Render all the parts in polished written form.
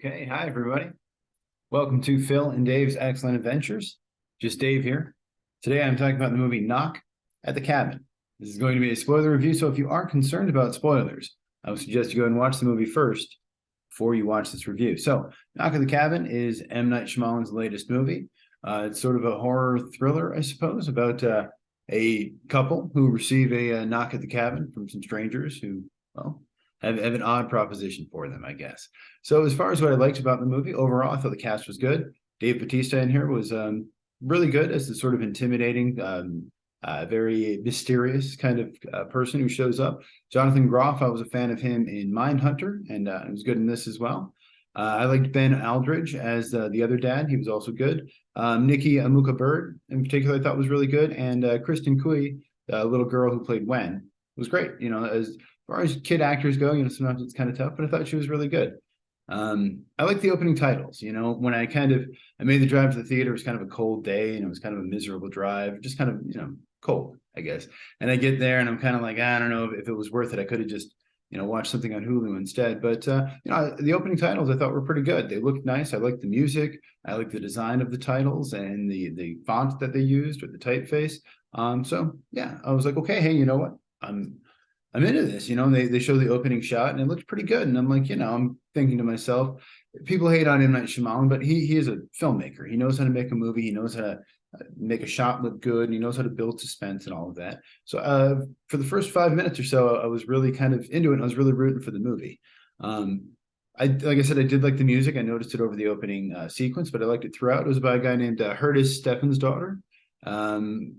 Okay, hi everybody. Welcome to Phil and Dave's Excellent Adventures. Just Dave here. Today I'm talking about the movie Knock at the Cabin. This is going to be a spoiler review, so if you are concerned about spoilers, I would suggest you go and watch the movie first before you watch this review. So, Knock at the Cabin is M. Night Shyamalan's latest movie. It's sort of a horror thriller, I suppose, about a couple who receive a knock at the cabin from some strangers who, well, have an odd proposition for them, I guess. So as far as what I liked about the movie, overall, I thought the cast was good. Dave Bautista in here was really good as the sort of intimidating, very mysterious kind of person who shows up. Jonathan Groff, I was a fan of him in Mindhunter, and he was good in this as well. I liked Ben Aldridge as the other dad. He was also good. Nikki Amuka-Bird, in particular, I thought was really good. And Kristen Cui, the little girl who played Wen, was great. You know, as far as kid actors go, you know, sometimes it's kind of tough, but I thought she was really good. I like the opening titles. You know, when I made the drive to the theater, it was kind of a cold day and it was kind of a miserable drive, just kind of, you know, cold, I guess. And I get there and I'm kind of like, I don't know if it was worth it. I could have just, you know, watched something on Hulu instead. But, you know, the opening titles I thought were pretty good. They looked nice. I liked the music. I liked the design of the titles and the font that they used or the typeface. So yeah, I was like, okay, hey, you know what? I'm into this, you know, they show the opening shot and it looks pretty good. And I'm like, you know, I'm thinking to myself, people hate on M. Night Shyamalan, but he is a filmmaker. He knows how to make a movie. He knows how to make a shot look good. And he knows how to build suspense and all of that. So for the first 5 minutes or so, I was really kind of into it. And I was really rooting for the movie. Like I said, I did like the music. I noticed it over the opening sequence, but I liked it throughout. It was by a guy named Curtis Steffen's daughter.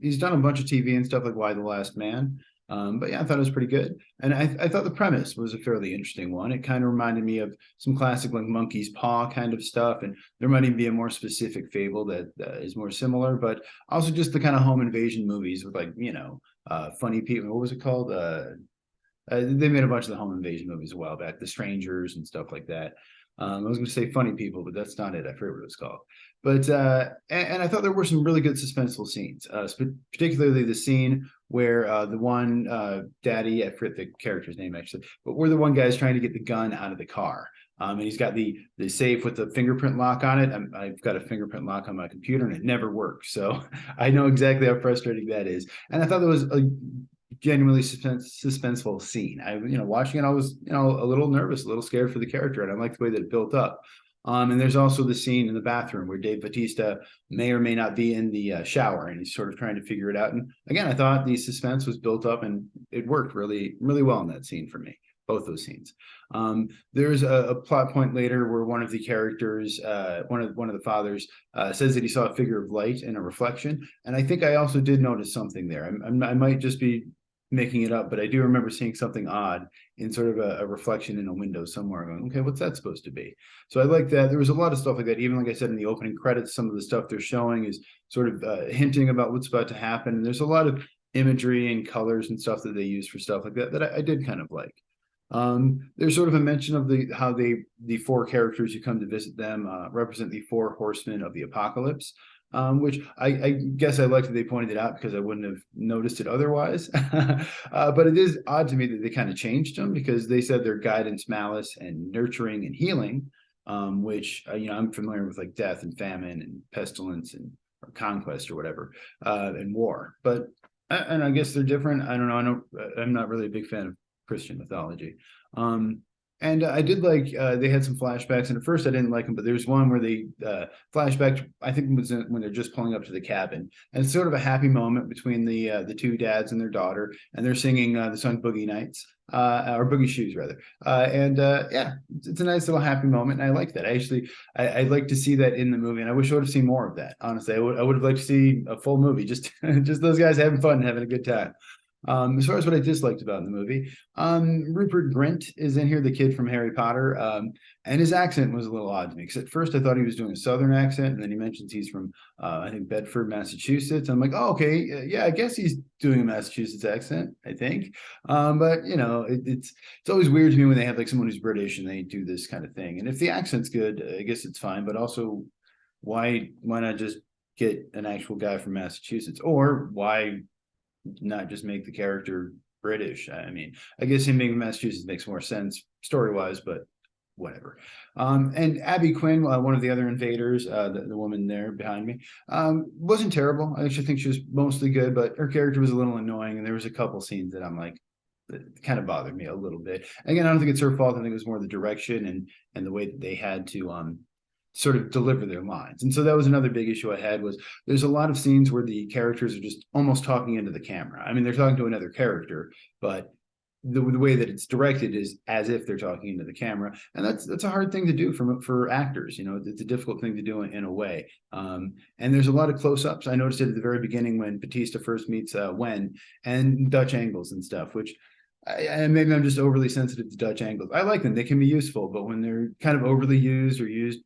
He's done a bunch of TV and stuff like Why the Last Man. But yeah, I thought it was pretty good. And I thought the premise was a fairly interesting one. It kind of reminded me of some classic like Monkey's Paw kind of stuff. And there might even be a more specific fable that is more similar, but also just the kind of home invasion movies with like, you know, funny people. What was it called? They made a bunch of the home invasion movies a while back, The Strangers and stuff like that. I was going to say funny people, but that's not it. I forget what it was called. But and I thought there were some really good suspenseful scenes, particularly the scene where the one daddy, I forget the character's name actually, but where the one guy is trying to get the gun out of the car. And he's got the safe with the fingerprint lock on it. I've got a fingerprint lock on my computer and it never works. So I know exactly how frustrating that is. And I thought there was a genuinely suspenseful scene. You know, watching it, I was, you know, a little nervous, a little scared for the character, and I liked the way that it built up. And there's also the scene in the bathroom where Dave Bautista may or may not be in the shower, and he's sort of trying to figure it out. And again, I thought the suspense was built up, and it worked really, really well in that scene for me. Both those scenes. There's a plot point later where one of the characters, one of the fathers, says that he saw a figure of light in a reflection, and I think I also did notice something there. I might just be making it up, but I do remember seeing something odd in sort of a reflection in a window somewhere. Going, okay, what's that supposed to be? So I like that. There was a lot of stuff like that. Even like I said in the opening credits, some of the stuff they're showing is sort of hinting about what's about to happen. And there's a lot of imagery and colors and stuff that they use for stuff like that that I did kind of like. There's sort of a mention of how the four characters who come to visit them represent the four horsemen of the apocalypse. Which I guess I like that they pointed it out because I wouldn't have noticed it otherwise. But it is odd to me that they kind of changed them because they said they're guidance, malice, and nurturing and healing, which you know, I'm familiar with like death and famine and pestilence and or conquest or whatever, and war. But and I guess they're different. I don't know. I'm not really a big fan of Christian mythology. And I did like they had some flashbacks, and at first I didn't like them, but there's one where they flashback. I think it was when they're just pulling up to the cabin, and it's sort of a happy moment between the two dads and their daughter, and they're singing the song "Boogie Nights" or "Boogie Shoes" rather. Yeah, it's a nice little happy moment, and I like that. I'd like to see that in the movie, and I wish I would have seen more of that. Honestly, I would have liked to see a full movie, just just those guys having fun and having a good time. As far as what I disliked about the movie, Rupert Grint is in here, the kid from Harry Potter, and his accent was a little odd to me because at first I thought he was doing a Southern accent, and then he mentions he's from, I think, Bedford, Massachusetts. I'm like, oh, okay, yeah, I guess he's doing a Massachusetts accent, I think. But you know, it's always weird to me when they have like someone who's British and they do this kind of thing. And if the accent's good, I guess it's fine. But also, why not just get an actual guy from Massachusetts, or why not just make the character British? I mean, I guess him being from Massachusetts makes more sense story wise, but whatever. And Abby Quinn, one of the other invaders, the woman there behind me, wasn't terrible. I actually think she was mostly good, but her character was a little annoying, and there was a couple scenes that I'm like, that kind of bothered me a little bit. Again, I don't think it's her fault. I think it was more the direction and the way that they had to sort of deliver their lines. And so that was another big issue I had, was there's a lot of scenes where the characters are just almost talking into the camera. I mean, they're talking to another character, but the way that it's directed is as if they're talking into the camera, and that's a hard thing to do for actors. It's a difficult thing to do in a way. And there's a lot of close-ups. I noticed it at the very beginning when Bautista first meets Wen, and Dutch angles and stuff, which and maybe I'm just overly sensitive to Dutch angles. I like them; they can be useful, but when they're kind of overly used or used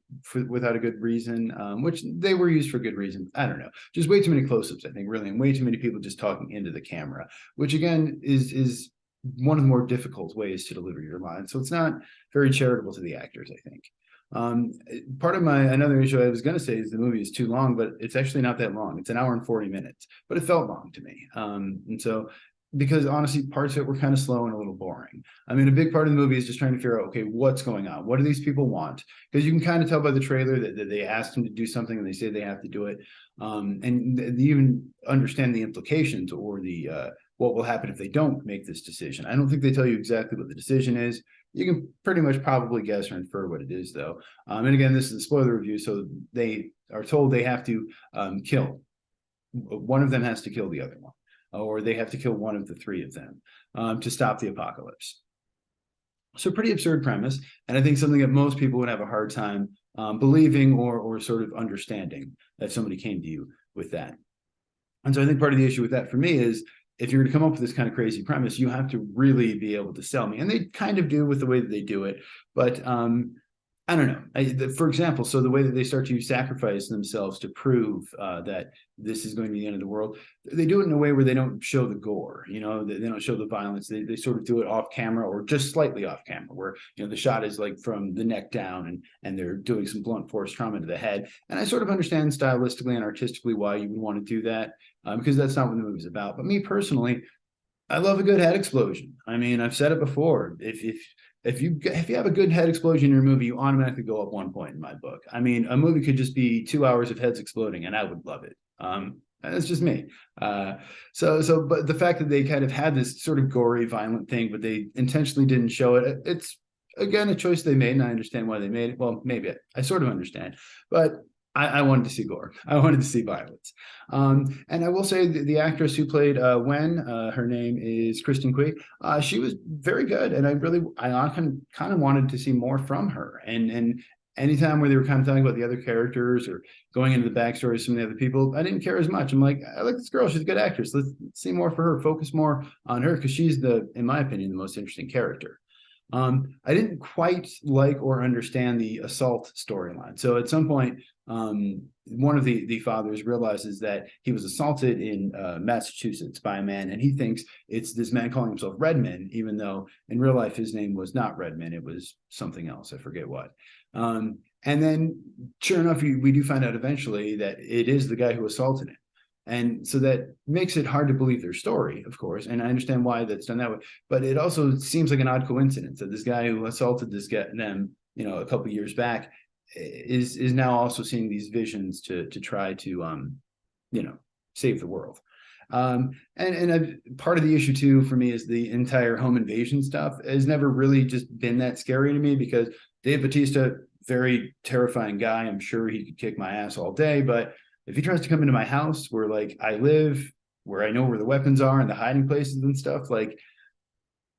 without a good reason, which they were used for good reason, I don't know. Just way too many close-ups, I think, really, and way too many people just talking into the camera, which again is one of the more difficult ways to deliver your line. So it's not very charitable to the actors, I think. Part of another issue I was going to say is the movie is too long, but it's actually not that long. It's an hour and 40 minutes, but it felt long to me. And so, because honestly, parts of it were kind of slow and a little boring. I mean, a big part of the movie is just trying to figure out, okay, what's going on? What do these people want? Because you can kind of tell by the trailer that they asked them to do something and they say they have to do it. And they even understand the implications or what will happen if they don't make this decision. I don't think they tell you exactly what the decision is. You can pretty much probably guess or infer what it is, though. And again, this is a spoiler review, so they are told they have to kill. One of them has to kill the other one, or they have to kill one of the three of them to stop the apocalypse. So pretty absurd premise, and I think something that most people would have a hard time believing or sort of understanding, that somebody came to you with that. And so I think part of the issue with that for me is, if you're going to come up with this kind of crazy premise, you have to really be able to sell me. And they kind of do with the way that they do it. But I don't know. For example, so the way that they start to sacrifice themselves to prove that this is going to be the end of the world, they do it in a way where they don't show the gore. They don't show the violence. They sort of do it off camera, or just slightly off camera, where the shot is like from the neck down, and they're doing some blunt force trauma to the head. And I sort of understand stylistically and artistically why you would want to do that, because that's not what the movie's about. But me personally, I love a good head explosion. I mean, I've said it before. If you have a good head explosion in your movie, you automatically go up 1 point in my book. I mean, a movie could just be 2 hours of heads exploding, and I would love it. That's just me. But the fact that they kind of had this sort of gory, violent thing, but they intentionally didn't show it, it's again a choice they made, and I understand why they made it. Well, maybe I sort of understand, but I wanted to see gore. I wanted to see violence. And I will say the actress who played Wen, her name is Kristen Cui. She was very good, and I kind of wanted to see more from her. And anytime where they were kind of talking about the other characters or going into the backstory of some of the other people, I didn't care as much. I'm like, I like this girl. She's a good actress. Let's see more for her. Focus more on her, because she's in my opinion, the most interesting character. I didn't quite like or understand the assault storyline. So at some point, one of the fathers realizes that he was assaulted in Massachusetts by a man, and he thinks it's this man calling himself Redman, even though in real life his name was not Redman, it was something else. I forget what. And then sure enough, we do find out eventually that it is the guy who assaulted him. And so that makes it hard to believe their story, of course. And I understand why that's done that way. But it also seems like an odd coincidence that this guy who assaulted them, a couple of years back, is now also seeing these visions to try to, save the world. And part of the issue too for me is the entire home invasion stuff has never really just been that scary to me, because Dave Bautista, very terrifying guy. I'm sure he could kick my ass all day, but if he tries to come into my house where like I live, where I know where the weapons are and the hiding places and stuff, like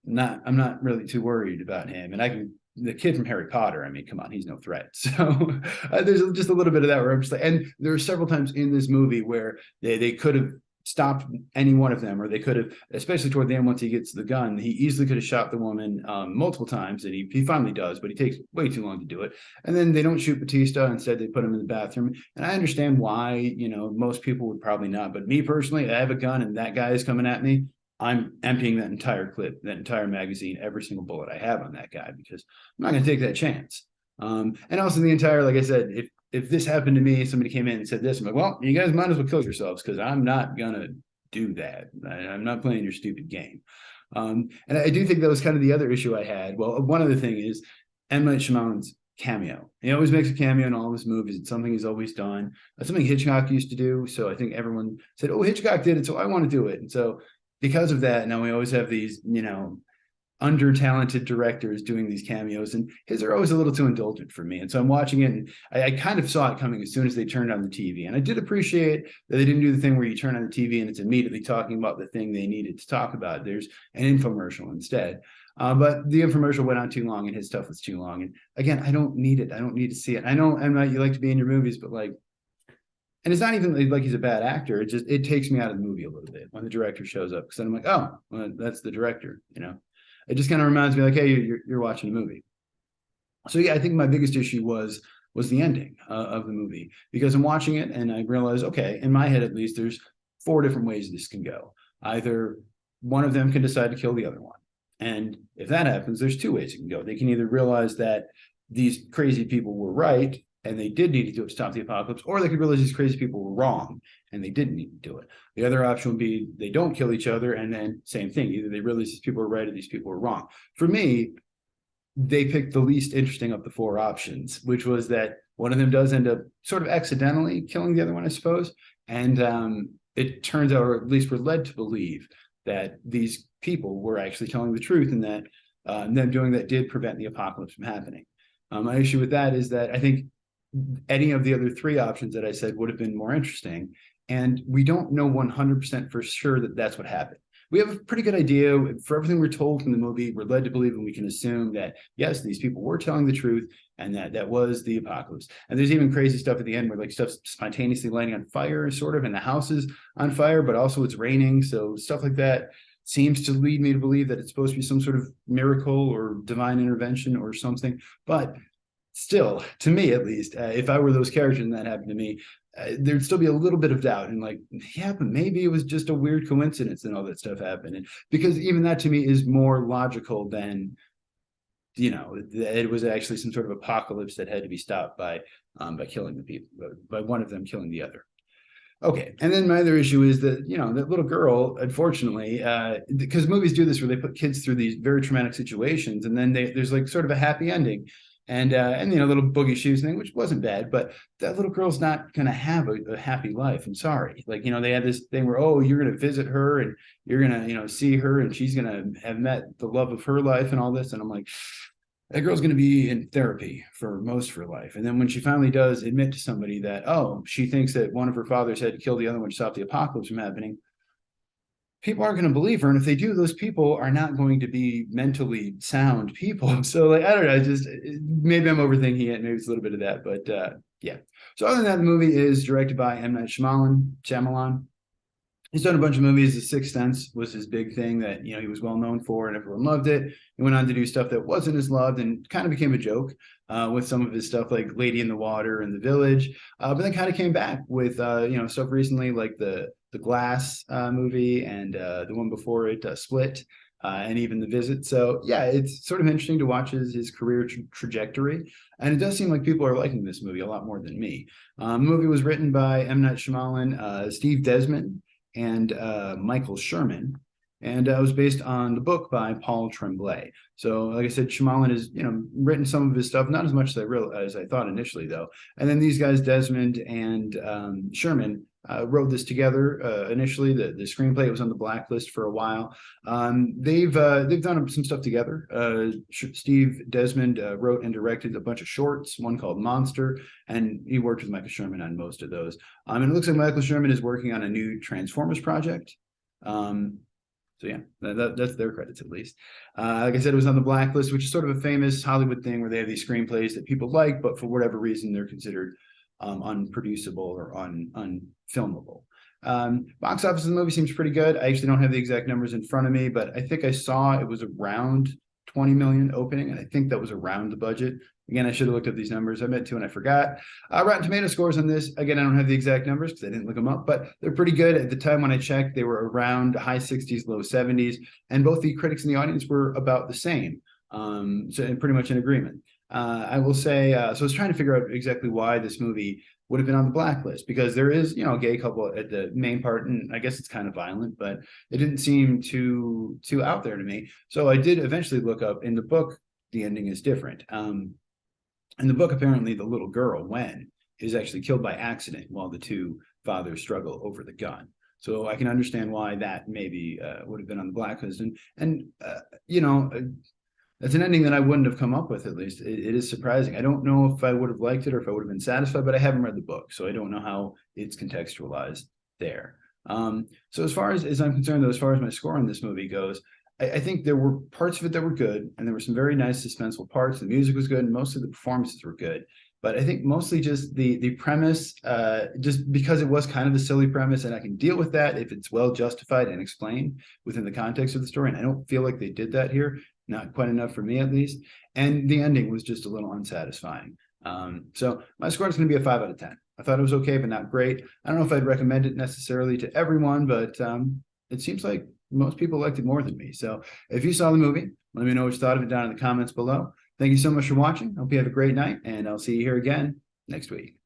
I'm not really too worried about him. And the kid from Harry Potter, I mean, come on, he's no threat. So there's just a little bit of that where I'm just like, and there are several times in this movie where they could have stopped any one of them, or they could have, especially toward the end, once he gets the gun, he easily could have shot the woman multiple times, and he finally does, but he takes way too long to do it. And then they don't shoot Bautista. Instead, they put him in the bathroom. And I understand why, most people would probably not. But me personally, I have a gun and that guy is coming at me, I'm emptying that entire clip, that entire magazine, every single bullet I have on that guy, because I'm not going to take that chance. And also the entire, like I said, if this happened to me, somebody came in and said this, I'm like, well, you guys might as well kill yourselves, because I'm not going to do that. I'm not playing your stupid game. And I do think that was kind of the other issue I had. Well, one other thing is, M. Night Shyamalan's cameo. He always makes a cameo in all of his movies. It's something he's always done. That's something Hitchcock used to do. So I think everyone said, oh, Hitchcock did it, so I want to do it. And so because of that, now we always have these, under-talented directors doing these cameos, and his are always a little too indulgent for me. And so I'm watching it, and I kind of saw it coming as soon as they turned on the TV. And I did appreciate that they didn't do the thing where you turn on the TV and it's immediately talking about the thing they needed to talk about. There's an infomercial instead. But the infomercial went on too long, and his stuff was too long. And again, I don't need it. I don't need to see it. I know, Emma, you like to be in your movies, but and it's not even like he's a bad actor. It takes me out of the movie a little bit when the director shows up, because then I'm like, oh, well, that's the director, It just kind of reminds me hey, you're watching a movie. So yeah, I think my biggest issue was the ending of the movie, because I'm watching it and I realized, okay, in my head at least, there's 4 different ways this can go. Either one of them can decide to kill the other one. And if that happens, there's 2 ways it can go. They can either realize that these crazy people were right and they did need to do it to stop the apocalypse, or they could realize these crazy people were wrong and they didn't need to do it. The other option would be they don't kill each other, and then same thing. Either they realize these people are right or these people are wrong. For me, they picked the least interesting of the 4 options, which was that one of them does end up sort of accidentally killing the other one, I suppose. And it turns out, or at least we're led to believe, that these people were actually telling the truth, and that them doing that did prevent the apocalypse from happening. My issue with that is that I think any of the other 3 options that I said would have been more interesting. And we don't know 100% for sure that that's what happened. We have a pretty good idea for everything we're told in the movie. We're led to believe, and we can assume that, yes, these people were telling the truth, and that was the apocalypse. And there's even crazy stuff at the end where stuff's spontaneously lighting on fire, sort of, and the house is on fire, but also it's raining. So stuff like that seems to lead me to believe that it's supposed to be some sort of miracle or divine intervention or something. But still, to me at least, if I were those characters and that happened to me, there'd still be a little bit of doubt, and yeah, but maybe it was just a weird coincidence and all that stuff happened. And because even that to me is more logical than, it was actually some sort of apocalypse that had to be stopped by killing the people, by one of them killing the other. Okay, and then my other issue is that, that little girl, unfortunately, because movies do this where they put kids through these very traumatic situations, and then there's sort of a happy ending. And little Boogie Shoes thing, which wasn't bad, but that little girl's not going to have a happy life. I'm sorry. They had this thing where, oh, you're going to visit her and you're going to, see her, and she's going to have met the love of her life and all this. And I'm like, that girl's going to be in therapy for most of her life. And then when she finally does admit to somebody that, oh, she thinks that one of her fathers had to kill the other one to stop the apocalypse from happening, people aren't going to believe her. And if they do, those people are not going to be mentally sound people. So I don't know, maybe I'm overthinking it. Maybe it's a little bit of that, but yeah. So other than that, the movie is directed by M. Night Shyamalan. He's done a bunch of movies. The Sixth Sense was his big thing that, he was well known for, and everyone loved it. He went on to do stuff that wasn't as loved and kind of became a joke with some of his stuff like Lady in the Water and The Village, but then kind of came back with, stuff recently like the Glass movie and the one before it, Split, and even The Visit. So yeah, it's sort of interesting to watch his career trajectory. And it does seem like people are liking this movie a lot more than me. The movie was written by M. Night Shyamalan, Steve Desmond, and Michael Sherman, and it was based on the book by Paul Tremblay. So like I said, Shyamalan has written some of his stuff, not as much as I thought initially though. And then these guys, Desmond and Sherman, wrote this together initially. The screenplay was on the blacklist for a while. They've done some stuff together. Steve Desmond wrote and directed a bunch of shorts, one called Monster, and he worked with Michael Sherman on most of those. And it looks like Michael Sherman is working on a new Transformers project. So yeah, that's their credits at least. Like I said, it was on the blacklist, which is sort of a famous Hollywood thing where they have these screenplays that people like, but for whatever reason, they're considered unproducible or unfilmable. Box office of the movie seems pretty good. I actually don't have the exact numbers in front of me, but I think I saw it was around 20 million opening, and I think that was around the budget. Again, I should have looked up these numbers. I meant to and I forgot. Rotten Tomato scores on this, again, I don't have the exact numbers because I didn't look them up, but they're pretty good. At the time when I checked, they were around high 60s, low 70s, and both the critics and the audience were about the same. So pretty much in agreement. I will say, so I was trying to figure out exactly why this movie would have been on the blacklist, because there is, a gay couple at the main part, and I guess it's kind of violent, but it didn't seem too out there to me. So I did eventually look up in the book. the ending is different. In the book, apparently the little girl, Wen, is actually killed by accident while the two fathers struggle over the gun. So I can understand why that maybe would have been on the blacklist. And that's an ending that I wouldn't have come up with, at least. It is surprising. I don't know if I would have liked it or if I would have been satisfied, but I haven't read the book, so I don't know how it's contextualized there. So as far as I'm concerned, though, as far as my score on this movie goes, I think there were parts of it that were good, and there were some very nice suspenseful parts. The music was good, and most of the performances were good. But I think mostly just the premise, just because it was kind of a silly premise, and I can deal with that if it's well justified and explained within the context of the story. And I don't feel like they did that here, not quite enough for me at least. And the ending was just a little unsatisfying. So my score is going to be a 5 out of 10. I thought it was okay, but not great. I don't know if I'd recommend it necessarily to everyone, but it seems like most people liked it more than me. So if you saw the movie, let me know what you thought of it down in the comments below. Thank you so much for watching. Hope you have a great night, and I'll see you here again next week.